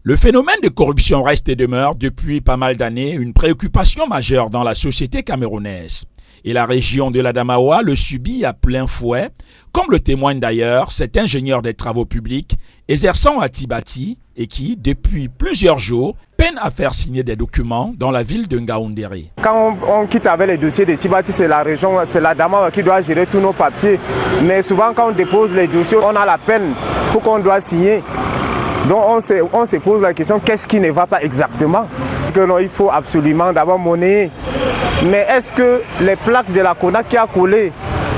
Le phénomène de corruption reste et demeure depuis pas mal d'années une préoccupation majeure dans la société camerounaise. Et la région de l'Adamawa le subit à plein fouet, comme le témoigne d'ailleurs cet ingénieur des travaux publics exerçant à Tibati et qui, depuis plusieurs jours, peine à faire signer des documents dans la ville de Ngaoundéré. Quand on quitte avec les dossiers de Tibati, c'est la région, c'est l'Adamawa qui doit gérer tous nos papiers. Mais souvent quand on dépose les dossiers, on a la peine pour qu'on doit signer. Donc on se pose la question, qu'est-ce qui ne va pas exactement? Que non, il faut absolument d'abord monnayer. Mais est-ce que les plaques de la CONAC qui a collé,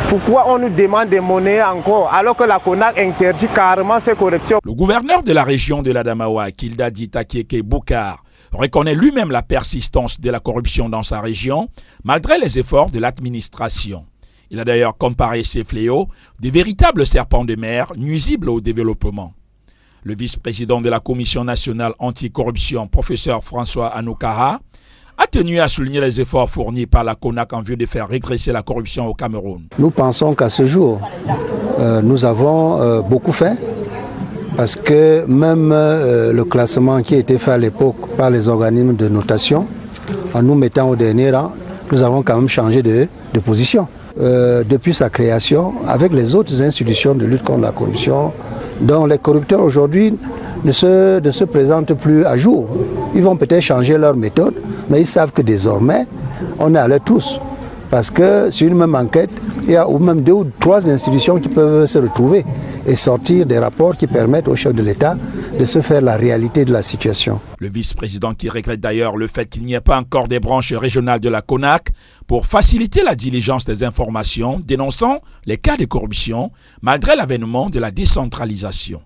pourquoi on nous demande de monnayer encore alors que la CONAC interdit carrément ces corruptions? Le gouverneur de la région de l'Adamawa, Kildadi Takeke Boukar, reconnaît lui-même la persistance de la corruption dans sa région, malgré les efforts de l'administration. Il a d'ailleurs comparé ces fléaux de véritables serpents de mer nuisibles au développement. Le vice-président de la Commission nationale anticorruption, professeur François Anoukara, a tenu à souligner les efforts fournis par la CONAC en vue de faire régresser la corruption au Cameroun. Nous pensons qu'à ce jour, nous avons beaucoup fait, parce que même le classement qui a été fait à l'époque par les organismes de notation, en nous mettant au dernier rang, nous avons quand même changé de position. Depuis sa création, avec les autres institutions de lutte contre la corruption, dont les corrupteurs aujourd'hui ne se présentent plus à jour. Ils vont peut-être changer leur méthode, mais ils savent que désormais, on est à l'aide tous. Parce que sur une même enquête, il y a même 2 ou 3 institutions qui peuvent se retrouver et sortir des rapports qui permettent au chef de l'État de se faire la réalité de la situation. Le vice-président qui regrette d'ailleurs le fait qu'il n'y ait pas encore des branches régionales de la CONAC pour faciliter la diligence des informations, dénonçant les cas de corruption malgré l'avènement de la décentralisation.